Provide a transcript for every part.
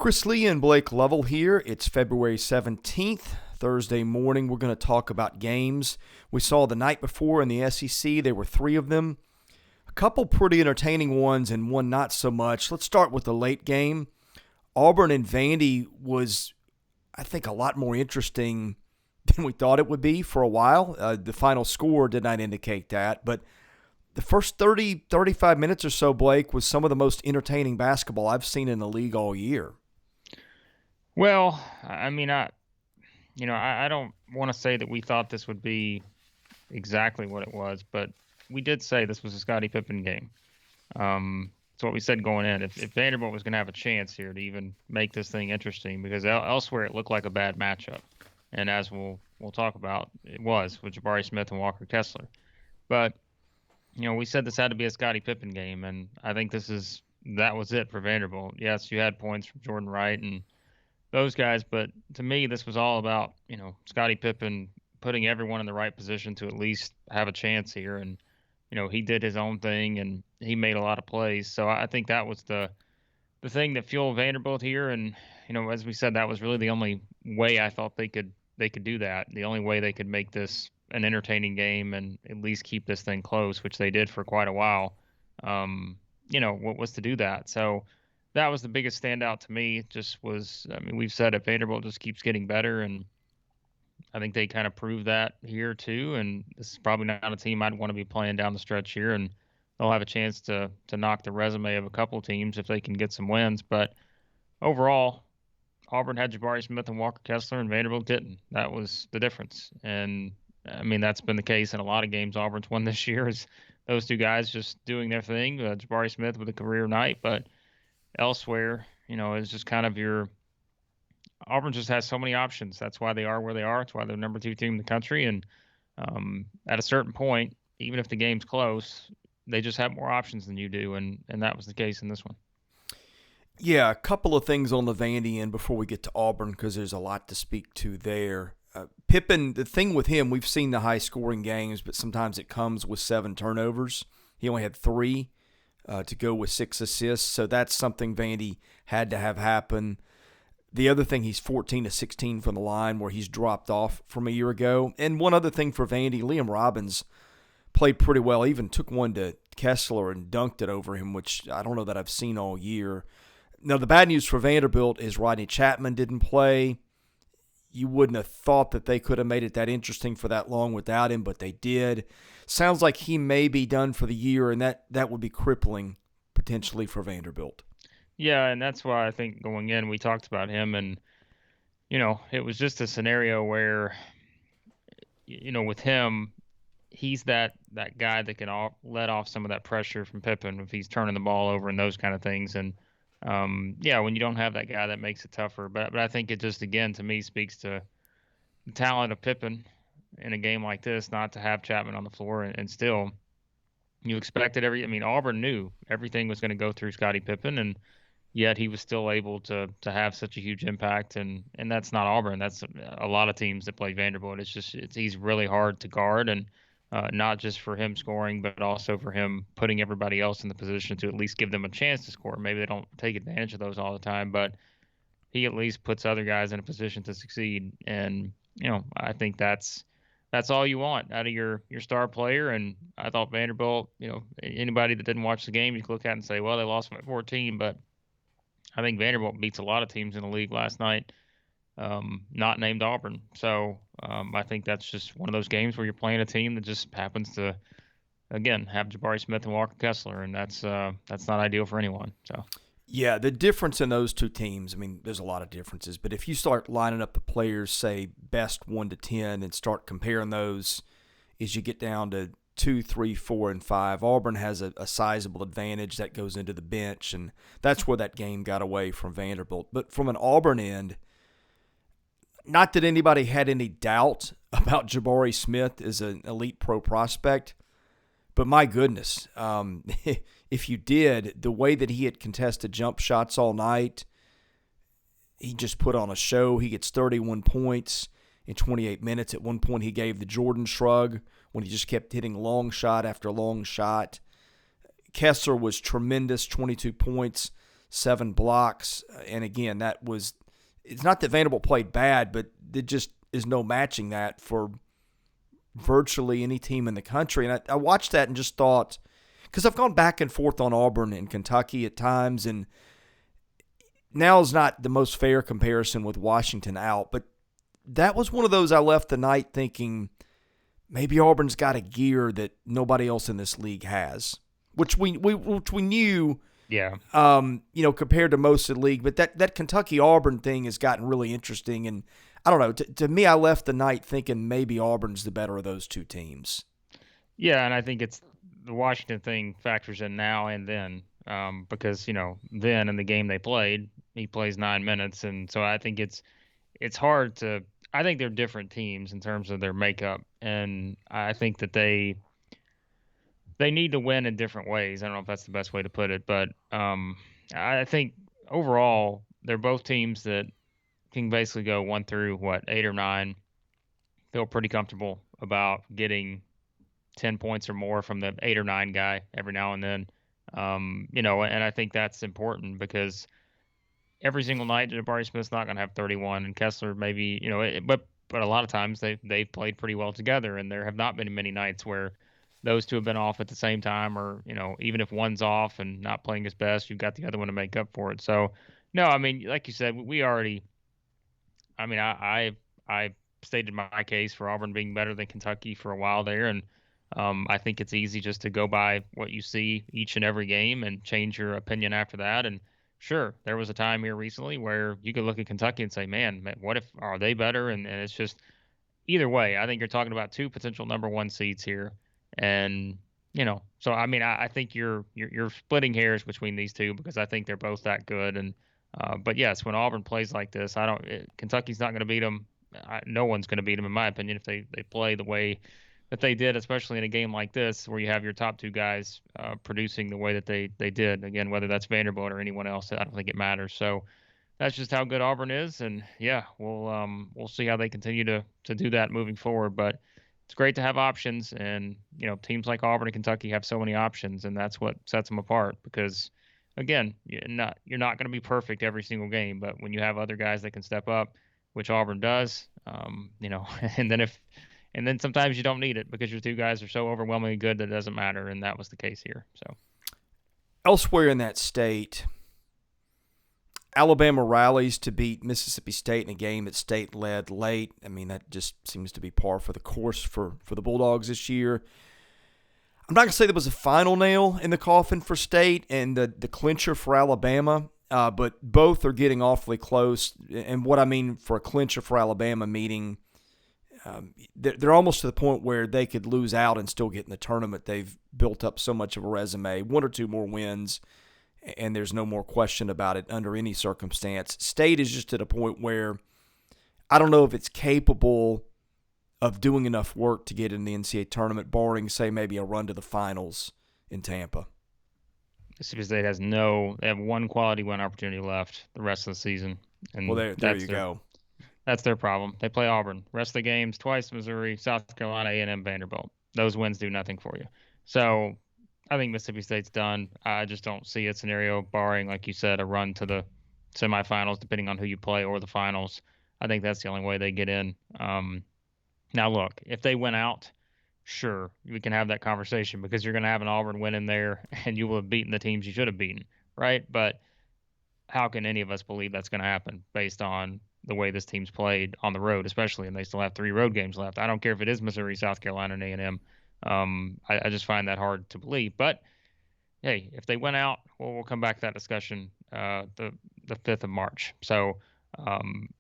Chris Lee and Blake Lovell here. It's February 17th, Thursday morning. We're going to talk about games we saw the night before in the SEC. There were three of them. A couple pretty entertaining ones and one not so much. Let's start with the late game. Auburn and Vandy was, I think, a lot more interesting than we thought it would be for a while. The final score did not indicate that, but the first 30, 35 minutes or so, Blake, was some of the most entertaining basketball I've seen in the league all year. Well, I don't want to say that we thought this would be exactly what it was, but we did say this was a Scottie Pippen game. It's what we said going in. If Vanderbilt was going to have a chance here to even make this thing interesting, because elsewhere it looked like a bad matchup, and as we'll talk about, it was with Jabari Smith and Walker Kessler. But we said this had to be a Scottie Pippen game, and I think that was it for Vanderbilt. Yes, you had points from Jordan Wright and those guys, but to me, this was all about Scottie Pippen putting everyone in the right position to at least have a chance here, and he did his own thing and he made a lot of plays. So I think that was the thing that fueled Vanderbilt here, and as we said, that was really the only way I thought they could do that. The only way they could make this an entertaining game and at least keep this thing close, which they did for quite a while. What was to do that. So that was the biggest standout to me. It just was, we've said it, Vanderbilt just keeps getting better, and I think they kind of proved that here too. And this is probably not a team I'd want to be playing down the stretch here, and they'll have a chance to knock the resume of a couple teams if they can get some wins. But overall, Auburn had Jabari Smith and Walker Kessler, and Vanderbilt didn't. That was the difference. And that's been the case in a lot of games Auburn's won this year, is those two guys just doing their thing. Jabari Smith with a career night, but elsewhere, it's just kind of Auburn just has so many options. That's why they are where they are. It's why they're the number 2 team in the country. And at a certain point, even if the game's close, they just have more options than you do. And that was the case in this one. Yeah, a couple of things on the Vandy end before we get to Auburn, because there's a lot to speak to there. Pippen, the thing with him, we've seen the high-scoring games, but sometimes it comes with 7 turnovers. He only had 3 to go with 6 assists, so that's something Vandy had to have happen. The other thing, he's 14 to 16 from the line, where he's dropped off from a year ago. And one other thing for Vandy, Liam Robbins played pretty well. Even took one to Kessler and dunked it over him, which I don't know that I've seen all year. Now, the bad news for Vanderbilt is Rodney Chapman didn't play. You wouldn't have thought that they could have made it that interesting for that long without him, but they did. Sounds like he may be done for the year, and that would be crippling potentially for Vanderbilt. Yeah, and that's why I think going in, we talked about him, and, it was just a scenario where, with him, he's that guy that can let off some of that pressure from Pippen if he's turning the ball over and those kind of things. And, when you don't have that guy, that makes it tougher. But I think it just, again, to me, speaks to the talent of Pippen in a game like this, not to have Chapman on the floor. And still, you expected Auburn knew everything was going to go through Scottie Pippen, and yet he was still able to have such a huge impact. And that's not Auburn. That's a lot of teams that play Vanderbilt. He's really hard to guard, and not just for him scoring, but also for him putting everybody else in the position to at least give them a chance to score. Maybe they don't take advantage of those all the time, but he at least puts other guys in a position to succeed. And, I think that's all you want out of your star player. And I thought Vanderbilt, anybody that didn't watch the game, you could look at it and say, well, they lost by 14, but I think Vanderbilt beats a lot of teams in the league last night, not named Auburn. So I think that's just one of those games where you're playing a team that just happens to, again, have Jabari Smith and Walker Kessler, and that's not ideal for anyone. So. Yeah, the difference in those two teams, there's a lot of differences, but if you start lining up the players, say, best 1 to 10, and start comparing those as you get down to 2, 3, 4, and 5, Auburn has a sizable advantage that goes into the bench, and that's where that game got away from Vanderbilt. But from an Auburn end, not that anybody had any doubt about Jabari Smith as an elite pro prospect, but my goodness, if you did, the way that he had contested jump shots all night, he just put on a show. He gets 31 points in 28 minutes. At one point, he gave the Jordan shrug when he just kept hitting long shot after long shot. Kessler was tremendous, 22 points, 7 blocks. And again, it's not that Vanderbilt played bad, but there just is no matching that for virtually any team in the country. And I watched that and just thought, because I've gone back and forth on Auburn and Kentucky at times, and now is not the most fair comparison with Washington out, but that was one of those I left the night thinking maybe Auburn's got a gear that nobody else in this league has, which we knew, Yeah. Compared to most of the league. But that Kentucky Auburn thing has gotten really interesting, and I don't know. To me, I left the night thinking maybe Auburn's the better of those two teams. Yeah, and I think it's the Washington thing factors in now and then, because then in the game they played, he plays 9 minutes, and so I think it's hard to. I think they're different teams in terms of their makeup, and I think that they need to win in different ways. I don't know if that's the best way to put it, but I think overall they're both teams that can basically go 1 through 8 or 9, feel pretty comfortable about getting 10 points or more from the 8 or 9 guy every now and then. And I think that's important because every single night Jabari Smith's not going to have 31, and Kessler maybe, but a lot of times they've played pretty well together, and there have not been many nights where those two have been off at the same time, or even if one's off and not playing his best, you've got the other one to make up for it. So no, I mean, like you said, we already. I mean, I stated my case for Auburn being better than Kentucky for a while there, and I think it's easy just to go by what you see each and every game and change your opinion after that. And sure, there was a time here recently where you could look at Kentucky and say, man, what if are they better? And it's just either way. I think you're talking about two potential number one seeds here, and so I mean, I think you're splitting hairs between these two because I think they're both that good. And but yes, when Auburn plays like this, Kentucky's not going to beat them. No one's going to beat them, in my opinion, if they play the way that they did, especially in a game like this where you have your top two guys producing the way that they did. Again, whether that's Vanderbilt or anyone else, I don't think it matters. So that's just how good Auburn is, and yeah, we'll see how they continue to do that moving forward. But it's great to have options, and teams like Auburn and Kentucky have so many options, and that's what sets them apart. Because again, you're not going to be perfect every single game, but when you have other guys that can step up, which Auburn does, and then sometimes you don't need it because your two guys are so overwhelmingly good that it doesn't matter, and that was the case here. So elsewhere in that state, Alabama rallies to beat Mississippi State in a game that State led late. I mean, that just seems to be par for the course for the Bulldogs this year. I'm not going to say there was a final nail in the coffin for State and the clincher for Alabama, but both are getting awfully close. And what I mean for a clincher for Alabama, meaning they're almost to the point where they could lose out and still get in the tournament. They've built up so much of a resume, 1 or 2 more wins, and there's no more question about it under any circumstance. State is just at a point where I don't know if it's capable of doing enough work to get in the NCAA tournament, barring, say, maybe a run to the finals in Tampa. Mississippi State they have one quality win opportunity left the rest of the season. And well, there you go. That's their problem. They play Auburn. Rest of the games, twice Missouri, South Carolina, A&M, Vanderbilt. Those wins do nothing for you. So I think Mississippi State's done. I just don't see a scenario barring, like you said, a run to the semifinals, depending on who you play, or the finals. I think that's the only way they get in. Now, look, if they win out, sure, we can have that conversation because you're going to have an Auburn win in there and you will have beaten the teams you should have beaten, right? But how can any of us believe that's going to happen based on the way this team's played on the road, especially, and they still have 3 road games left? I don't care if it is Missouri, South Carolina, and A&M. I just find that hard to believe. But hey, if they went out, we'll come back to that discussion the 5th of March. So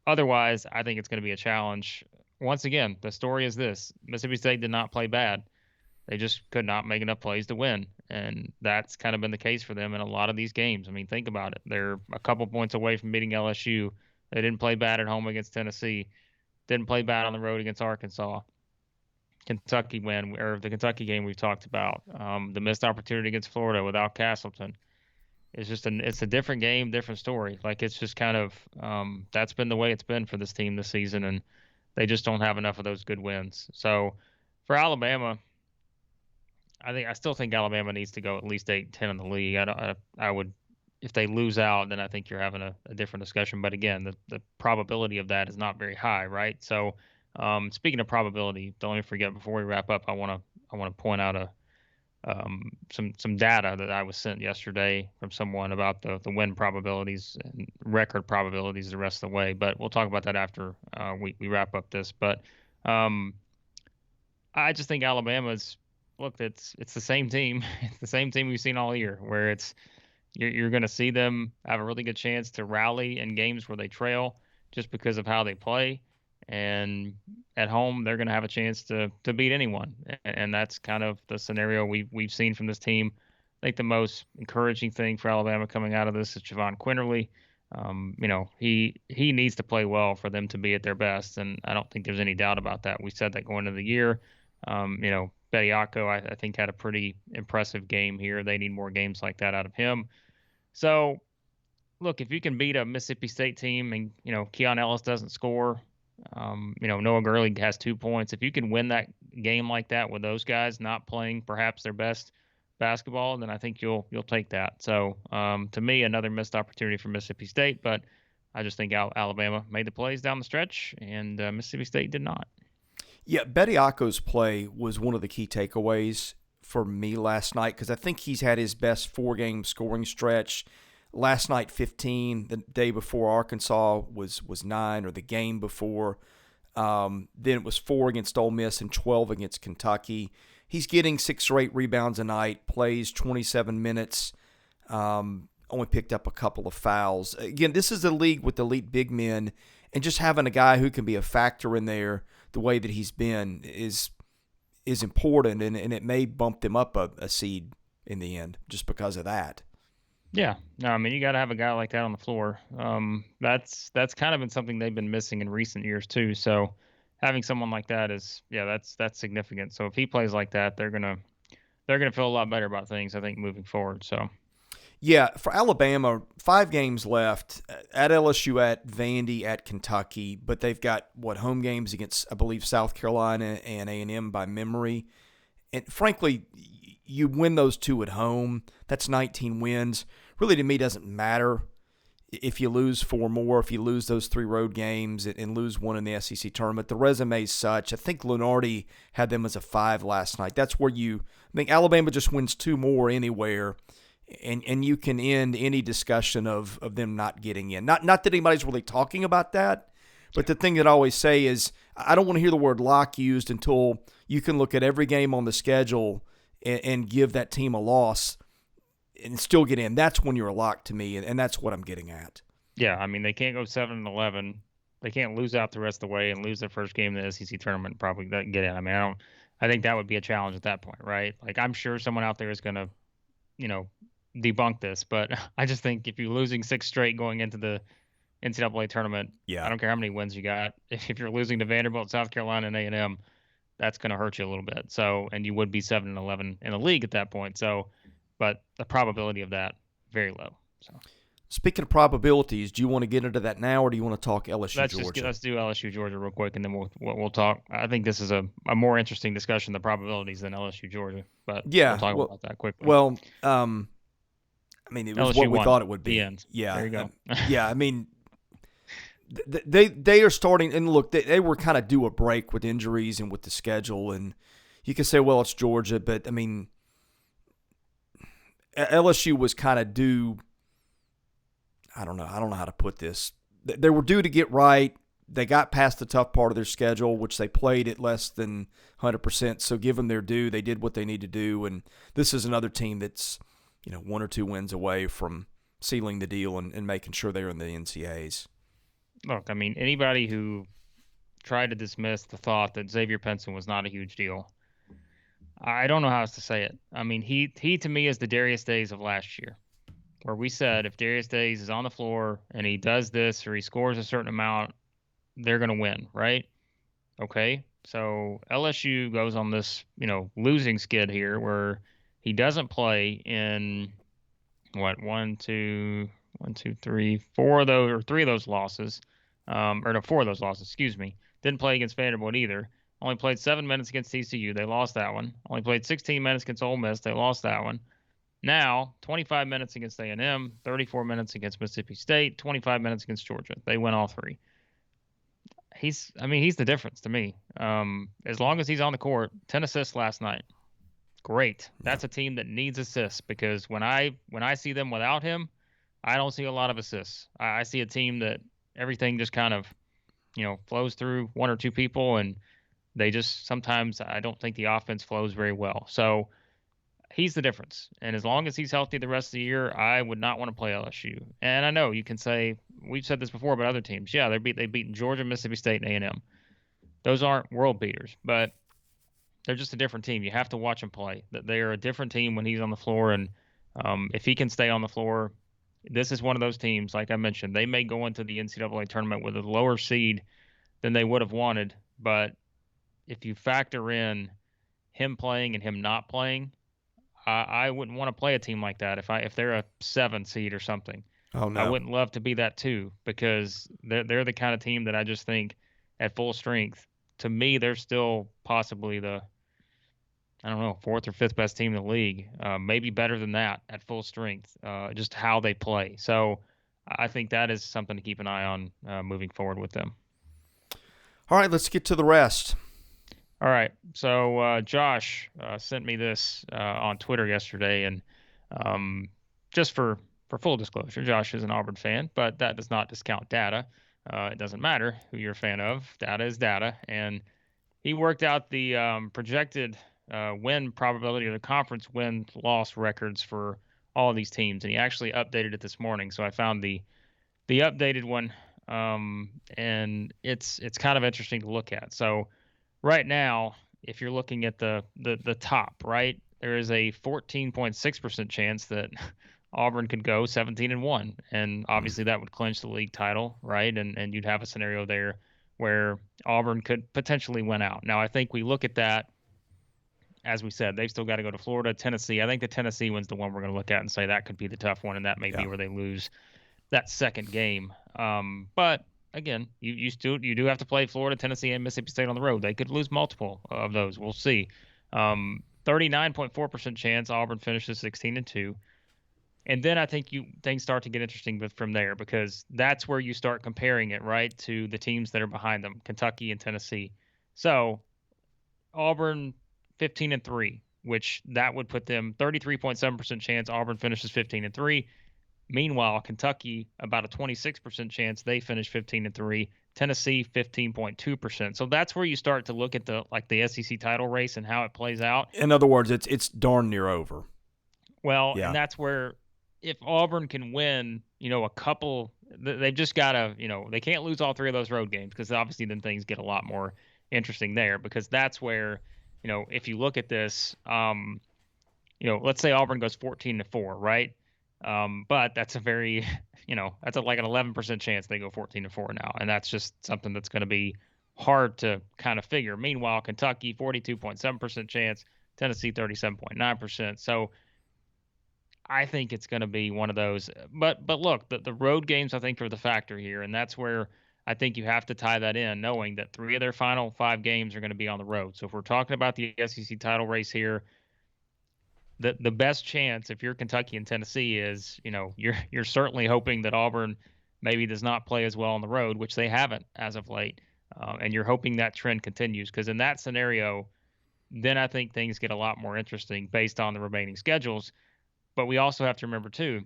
otherwise, I think it's going to be a challenge. Once again, the story is this: Mississippi State did not play bad. They just could not make enough plays to win, and that's kind of been the case for them in a lot of these games. I mean, think about it. They're a couple points away from beating LSU. They didn't play bad at home against Tennessee. Didn't play bad on the road against Arkansas. Kentucky win, or the Kentucky game we've talked about. The missed opportunity against Florida without Castleton. It's a different game, different story. Like, it's just kind of that's been the way it's been for this team this season, and they just don't have enough of those good wins. So for Alabama, I still think Alabama needs to go at least 8-10 in the league. I would if they lose out, then I think you're having a different discussion. But again, the probability of that is not very high, right? So, speaking of probability, don't let me forget before we wrap up, I want to point out some data that I was sent yesterday from someone about the win probabilities and record probabilities the rest of the way. But we'll talk about that after we wrap up this. But um, I just think Alabama's look. It's the same team. It's the same team we've seen all year, where you're going to see them have a really good chance to rally in games where they trail just because of how they play. And at home, they're going to have a chance to beat anyone. And that's kind of the scenario we've seen from this team. I think the most encouraging thing for Alabama coming out of this is Javon Quinterly. He needs to play well for them to be at their best, and I don't think there's any doubt about that. We said that going into the year. Bediako, I think, had a pretty impressive game here. They need more games like that out of him. So, look, if you can beat a Mississippi State team and, Keon Ellis doesn't score, Noah Gurley has 2 points. If you can win that game like that with those guys not playing perhaps their best basketball, then I think you'll take that. So, to me, another missed opportunity for Mississippi State, but I just think Alabama made the plays down the stretch, and Mississippi State did not. Yeah, Bediako's play was one of the key takeaways for me last night because I think he's had his best 4-game scoring stretch. Last night, 15. The day before, Arkansas was 9, or the game before. Then it was 4 against Ole Miss and 12 against Kentucky. He's getting 6 or 8 rebounds a night, plays 27 minutes, only picked up a couple of fouls. Again, this is a league with elite big men, and just having a guy who can be a factor in there the way that he's been is important, and it may bump them up a seed in the end just because of that. Yeah, no, I mean you got to have a guy like that on the floor. That's kind of been something they've been missing in recent years too. So having someone like that that's significant. So if he plays like that, they're gonna feel a lot better about things, I think, moving forward. So yeah, for Alabama, 5 games left at LSU, at Vandy, at Kentucky, but they've got home games against, I believe, South Carolina and A&M by memory. And frankly, you win those 2 at home, that's 19 wins. Really, to me, doesn't matter if you lose 4 more, if you lose those 3 road games and lose 1 in the SEC tournament. The resume's such. I think Lunardi had them as a 5 last night. That's where I think Alabama just wins 2 more anywhere, and you can end any discussion of them not getting in. Not that anybody's really talking about that, but the thing that I always say is I don't want to hear the word lock used until you can look at every game on the schedule and give that team a loss and still get in. That's when you're a lock to me, and that's what I'm getting at. yeah, I mean they can't go 7-11. They can't lose out the rest of the way and lose their first game in the SEC tournament and probably get in. I mean, I think that would be a challenge at that point, right? Like I'm sure someone out there is going to, debunk this, but I just think if you're losing 6 straight going into the NCAA tournament, Yeah. I don't care how many wins you got. If you're losing to Vanderbilt, South Carolina, and A&M, that's going to hurt you a little bit. So, and you would be 7-11 in the league at that point. So, but the probability of that very low. So, speaking of probabilities, do you want to get into that now, or do you want to talk LSU Georgia? Let's do LSU Georgia real quick, and then we'll talk. I think this is a more interesting discussion, the probabilities, than LSU Georgia. But yeah, we'll talk about that quickly. Well, I mean, it was LSU what we won. thought it would be. The end. Yeah, there you go. Yeah, I mean, they are starting, and look, they were kind of due a break with injuries and with the schedule, and you can say, well, it's Georgia, but I mean, LSU was kind of due. I don't know how to put this. They were due to get right. They got past the tough part of their schedule, which they played at less than 100%. So give them their due. They did what they need to do, and this is another team that's 1 or 2 wins away from sealing the deal and making sure they're in the NCAAs. Look, I mean, anybody who tried to dismiss the thought that Xavier Pinson was not a huge deal, I don't know how else to say it. I mean, he to me is the Darius Days of last year, where we said if Darius Days is on the floor and he does this or he scores a certain amount, they're going to win, right? Okay, so LSU goes on this, losing skid here where he doesn't play in what 4 of those, or 3 of those losses, or no, 4 of those losses. Excuse me. Didn't play against Vanderbilt either. Only played 7 minutes against TCU. They lost that one. Only played 16 minutes against Ole Miss. They lost that one. Now, 25 minutes against A&M, 34 minutes against Mississippi State, 25 minutes against Georgia. They win all three. He's the difference to me. As long as he's on the court, 10 assists last night. Great. That's a team that needs assists because when I see them without him, I don't see a lot of assists. I see a team that everything just kind of, flows through one or two people, and they just sometimes I don't think the offense flows very well. So he's the difference. And as long as he's healthy the rest of the year, I would not want to play LSU. And I know you can say we've said this before about other teams. Yeah, they've beaten Georgia, Mississippi State, and A&M. Those aren't world beaters, but they're just a different team. You have to watch them play. They are a different team when he's on the floor, and if he can stay on the floor, this is one of those teams. Like I mentioned, they may go into the NCAA tournament with a lower seed than they would have wanted, but if you factor in him playing and him not playing, I wouldn't want to play a team like that if they're a 7 seed or something. Oh I no. wouldn't love to be that too because they're the kind of team that I just think at full strength. To me, they're still possibly the, I don't know, 4th or 5th best team in the league. Maybe better than that at full strength. Just how they play. So I think that is something to keep an eye on moving forward with them. All right, let's get to the rest. All right. So Josh sent me this on Twitter yesterday, and just for full disclosure, Josh is an Auburn fan, but that does not discount data. It doesn't matter who you're a fan of. Data is data, and he worked out the projected win probability or the conference win-loss records for all of these teams, and he actually updated it this morning. So I found the updated one, and it's kind of interesting to look at. So right now, if you're looking at the top, right, there is a 14.6% chance that Auburn could go 17-1, and obviously that would clinch the league title, right? And you'd have a scenario there where Auburn could potentially win out. Now, I think we look at that, as we said, they've still got to go to Florida, Tennessee. I think the Tennessee one's the one we're going to look at and say that could be the tough one, and that may be where they lose that second game. But again, you do have to play Florida, Tennessee, and Mississippi State on the road. They could lose multiple of those. We'll see. 39.4% chance Auburn finishes 16-2. And then I think things start to get interesting from there because that's where you start comparing it, right, to the teams that are behind them, Kentucky and Tennessee. So Auburn 15-3, which that would put them 33.7% chance Auburn finishes 15-3. Meanwhile, Kentucky, about a 26% chance they finish 15-3. Tennessee, 15.2%. So that's where you start to look at the SEC title race and how it plays out. In other words, it's darn near over. Well, and that's where if Auburn can win, a couple, they've just got to, they can't lose all 3 of those road games because obviously then things get a lot more interesting there because that's where, if you look at this, let's say Auburn goes 14-4, right? But that's a very, that's like an 11% chance they go 14-4 now. And that's just something that's going to be hard to kind of figure. Meanwhile, Kentucky, 42.7% chance, Tennessee, 37.9%. So I think it's going to be one of those. But look, the road games, I think, are the factor here. And that's where I think you have to tie that in, knowing that 3 of their final 5 games are going to be on the road. So if we're talking about the SEC title race here, the best chance if you're Kentucky and Tennessee is, you're certainly hoping that Auburn maybe does not play as well on the road, which they haven't as of late. And you're hoping that trend continues because in that scenario, then I think things get a lot more interesting based on the remaining schedules. But we also have to remember, too,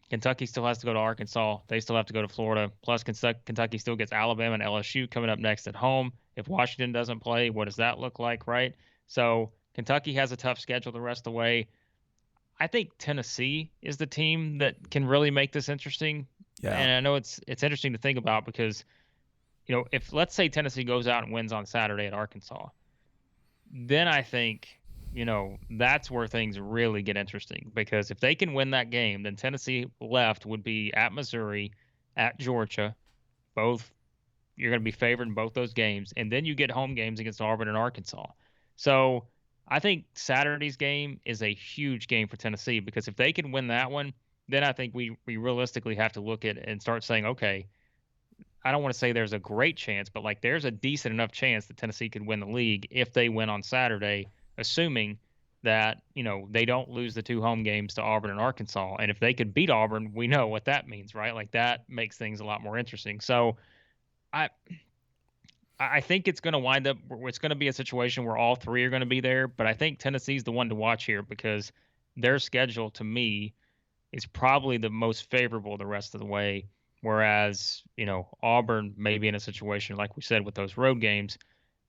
Kentucky still has to go to Arkansas. They still have to go to Florida. Plus, Kentucky still gets Alabama and LSU coming up next at home. If Washington doesn't play, what does that look like, right? So Kentucky has a tough schedule the rest of the way. I think Tennessee is the team that can really make this interesting. Yeah. And I know it's interesting to think about because, if let's say Tennessee goes out and wins on Saturday at Arkansas, then I think, that's where things really get interesting because if they can win that game, then Tennessee left would be at Missouri, at Georgia. Both, you're going to be favored in both those games. And then you get home games against Auburn and Arkansas. So I think Saturday's game is a huge game for Tennessee because if they can win that one, then I think we realistically have to look at it and start saying, okay, I don't want to say there's a great chance, but there's a decent enough chance that Tennessee could win the league if they win on Saturday, assuming that, they don't lose the 2 home games to Auburn and Arkansas. And if they could beat Auburn, we know what that means, right? Like that makes things a lot more interesting. So I I think it's going to wind up. It's going to be a situation where all three are going to be there. But I think Tennessee's the one to watch here because their schedule, to me, is probably the most favorable the rest of the way. Whereas, Auburn may be in a situation like we said with those road games,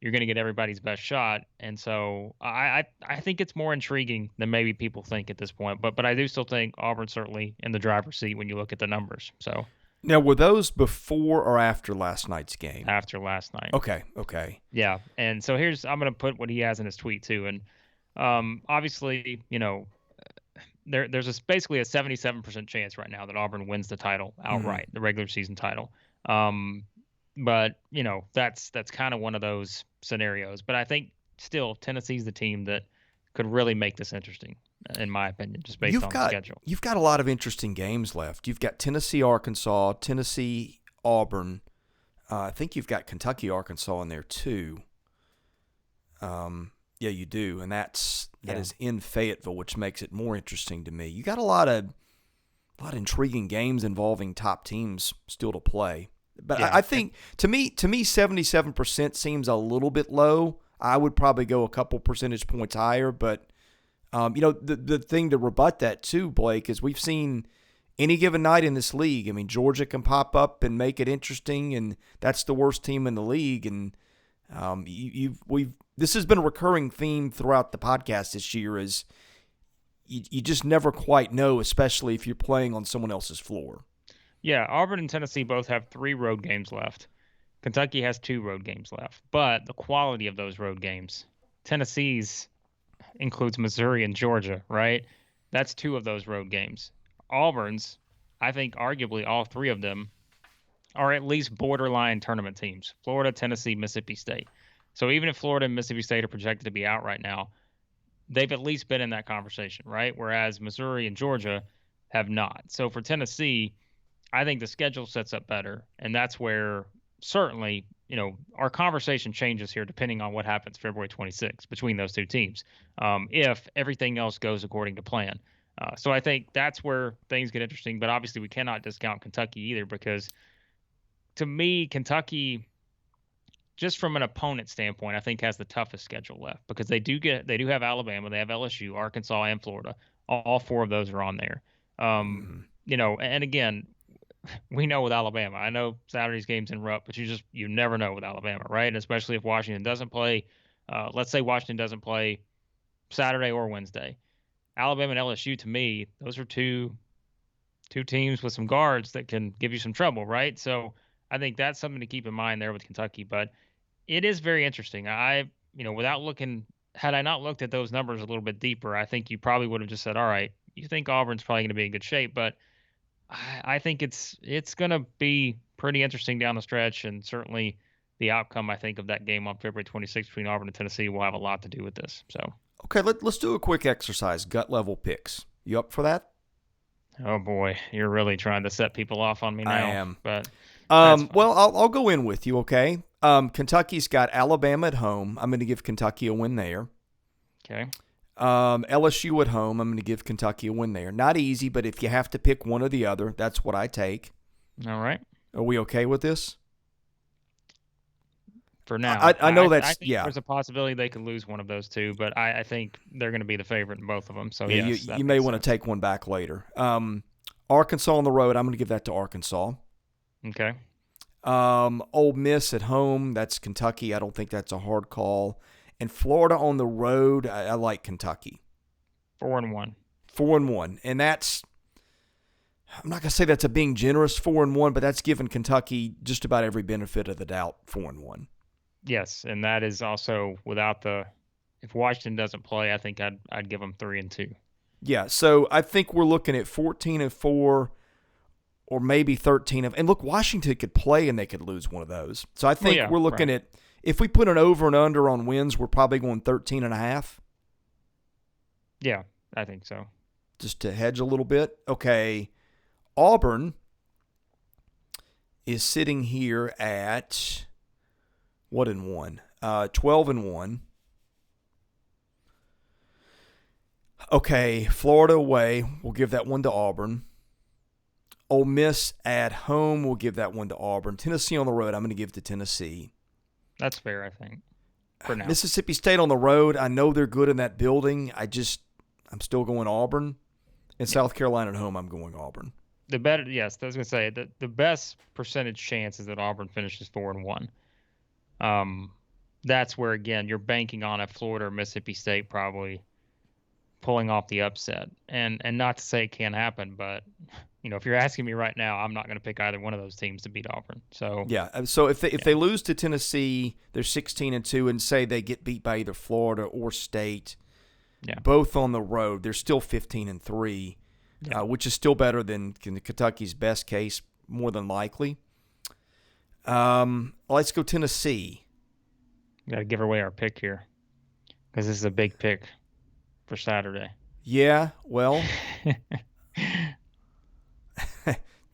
you're going to get everybody's best shot, and so I think it's more intriguing than maybe people think at this point. But I do still think Auburn's certainly in the driver's seat when you look at the numbers. So Now, were those before or after last night's game? after last night. Okay. Yeah, and so I'm going to put what he has in his tweet too, and obviously, there's basically a 77% chance right now that Auburn wins the title outright, the regular season title. But that's kind of one of those scenarios. But I think still Tennessee's the team that could really make this interesting, in my opinion, just based on the schedule. You've got a lot of interesting games left. You've got Tennessee, Arkansas, Tennessee, Auburn. I think you've got Kentucky, Arkansas in there too. Yeah, you do, and that is in Fayetteville, which makes it more interesting to me. You got a lot of intriguing games involving top teams still to play. But yeah. I think to me, 77% seems a little bit low. I would probably go a couple percentage points higher. But the thing to rebut that too, Blake, is we've seen any given night in this league. I mean, Georgia can pop up and make it interesting, and that's the worst team in the league. And this has been a recurring theme throughout the podcast this year. Is you just never quite know, especially if you're playing on someone else's floor. Yeah, Auburn and Tennessee both have 3 road games left. Kentucky has 2 road games left. But the quality of those road games, Tennessee's includes Missouri and Georgia, right? That's 2 of those road games. Auburn's, I think arguably all 3 of them are at least borderline tournament teams. Florida, Tennessee, Mississippi State. So even if Florida and Mississippi State are projected to be out right now, they've at least been in that conversation, right? Whereas Missouri and Georgia have not. So for Tennessee, I think the schedule sets up better, and that's where certainly, our conversation changes here depending on what happens February 26th between those 2 teams, if everything else goes according to plan. So I think that's where things get interesting, but obviously we cannot discount Kentucky either because, to me, Kentucky, just from an opponent standpoint, I think has the toughest schedule left because they do have Alabama, they have LSU, Arkansas, and Florida. All 4 of those are on there. And again, we know with Alabama, I know Saturday's game's in Rupp, but you never know with Alabama, right? And especially if Washington doesn't play. Let's say Washington doesn't play Saturday or Wednesday. Alabama and LSU, to me, those are two teams with some guards that can give you some trouble, right? So I think that's something to keep in mind there with Kentucky. But it is very interesting. Had I not looked at those numbers a little bit deeper, I think you probably would have just said, all right, you think Auburn's probably going to be in good shape, but I think it's going to be pretty interesting down the stretch, and certainly the outcome, I think, of that game on February 26th between Auburn and Tennessee will have a lot to do with this. So, okay, let's do a quick exercise, gut level picks. You up for that? Oh boy, you're really trying to set people off on me now. I am, but well, I'll go in with you. Okay, Kentucky's got Alabama at home. I'm going to give Kentucky a win there. Okay. LSU at home, I'm going to give Kentucky a win there. Not easy, but if you have to pick one or the other, that's what I take. All right. Are we okay with this? For now. I know I think there's a possibility they could lose one of those 2, but I think they're going to be the favorite in both of them. So, yeah, yes, you may want to take one back later. Arkansas on the road, I'm going to give that to Arkansas. Okay. Ole Miss at home, that's Kentucky. I don't think that's a hard call. And Florida on the road, I like Kentucky. 4-1. 4-1. And that's, I'm not going to say that's a being generous 4-1, but that's giving Kentucky just about every benefit of the doubt 4-1. Yes, and that is also without if Washington doesn't play, I think I'd give them 3-2. Yeah, so I think we're looking at 14-4 or maybe 13 and look, Washington could play and they could lose one of those. So I think we're looking at, if we put an over and under on wins, we're probably going 13.5. Yeah, I think so. Just to hedge a little bit. Okay, Auburn is sitting here at 12-1. Okay, Florida away. We'll give that one to Auburn. Ole Miss at home. We'll give that one to Auburn. Tennessee on the road. I'm going to give to Tennessee. That's fair, I think, for now. Mississippi State on the road. I know they're good in that building. I'm still going Auburn. And South Carolina at home, I'm going Auburn. The better, yes, I was going to say the best percentage chance is that Auburn finishes 4-1. That's where, again, you're banking on a Florida or Mississippi State probably pulling off the upset. And not to say it can't happen, but if you're asking me right now, I'm not going to pick either one of those teams to beat Auburn. So yeah, so if they lose to Tennessee, they're 16-2, and say they get beat by either Florida or State, both on the road, they're still 15-3, which is still better than Kentucky's best case, more than likely. Let's go Tennessee. Got to give away our pick here because this is a big pick for Saturday. Yeah, well,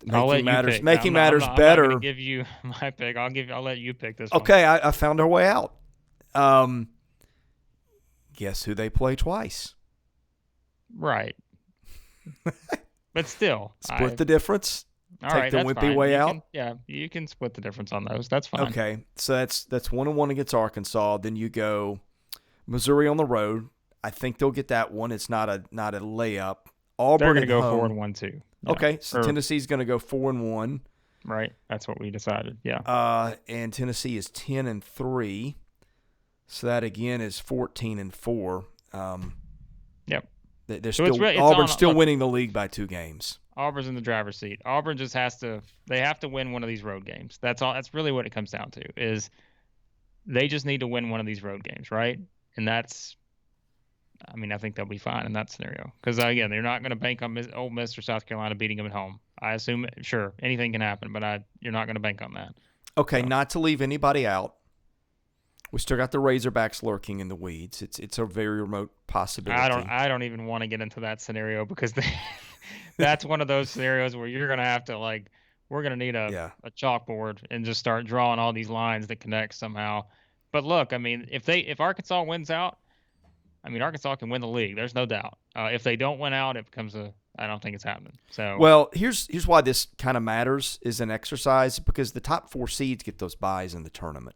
making matters better. I'm not gonna give you my pick. I'll let you pick this one. Okay, I found our way out. Guess who they play twice? Right. But still, split the difference. All right, the wimpy way out. You can split the difference on those. That's fine. Okay, so that's 1-1 against Arkansas. Then you go Missouri on the road. I think they'll get that one. It's not a layup. Auburn They're going to go home. 4-1 too. Yeah. Okay, so Tennessee's going to go 4-1. Right, that's what we decided. Yeah. And Tennessee is 10-3. So that again is 14-4. Yep. They're still Auburn's still winning the league by 2 games. Auburn's in the driver's seat. Auburn just they have to win one of these road games. That's all. That's really what it comes down to is they just need to win one of these road games, right? And I think they'll be fine in that scenario. Because, again, they're not going to bank on Ole Miss or South Carolina beating them at home. I assume, sure, anything can happen, but you're not going to bank on that. Okay, not to leave anybody out. We still got the Razorbacks lurking in the weeds. It's a very remote possibility. I don't even want to get into that scenario because that's one of those scenarios where you're going to have to, we're going to need a chalkboard and just start drawing all these lines that connect somehow. But look, if Arkansas wins out, Arkansas can win the league. There's no doubt. If they don't win out, it becomes I don't think it's happening. So well, here's why this kind of matters is an exercise because the top 4 seeds get those buys in the tournament.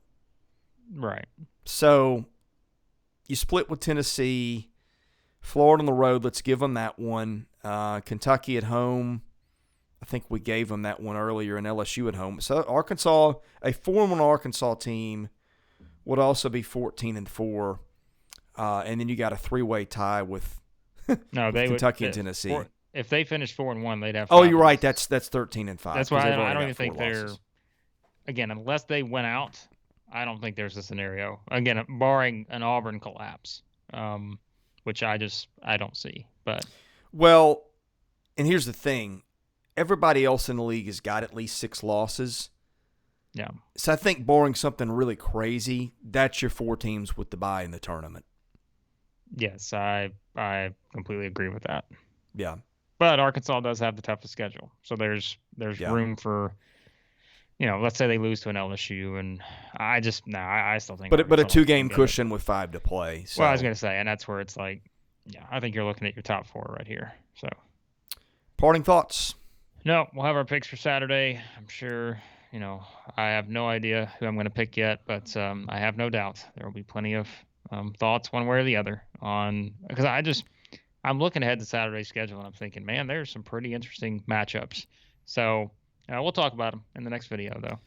Right. So you split with Tennessee, Florida on the road. Let's give them that one. Kentucky at home. I think we gave them that one earlier, and LSU at home. So Arkansas, a 4-1 Arkansas team, would also be 14-4. And then you got a 3-way tie with Kentucky and Tennessee. If they finish 4-1, they'd have. Oh, you're right. That's 13-5. That's why I don't even think they're. Again, unless they went out, I don't think there's a scenario. Again, barring an Auburn collapse, which I don't see. But well, and here's the thing: everybody else in the league has got at least 6 losses. Yeah. So I think barring something really crazy, that's your 4 teams with the bye in the tournament. Yes, I completely agree with that. Yeah. But Arkansas does have the toughest schedule. So there's room for, let's say they lose to an LSU, and I still think. But a 2-game cushion with 5 to play. So. Well, I was going to say, and that's where it's I think you're looking at your top 4 right here. So. Parting thoughts? No, we'll have our picks for Saturday. I'm sure, I have no idea who I'm going to pick yet, but I have no doubt there will be plenty of thoughts one way or the other because I'm looking ahead to Saturday's schedule and I'm thinking, man, there's some pretty interesting matchups. So we'll talk about them in the next video, though.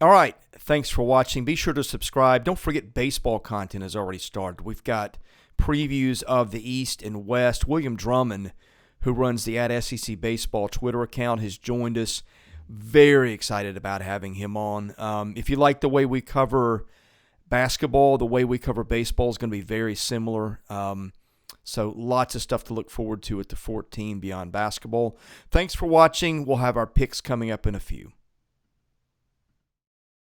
All right. Thanks for watching. Be sure to subscribe. Don't forget baseball content has already started. We've got previews of the East and West. William Drummond, who runs the @SEC Baseball Twitter account, has joined us. Very excited about having him on. If you like the way we cover basketball, the way we cover baseball is going to be very similar. So lots of stuff to look forward to at the 14 Beyond Basketball. Thanks for watching. We'll have our picks coming up in a few.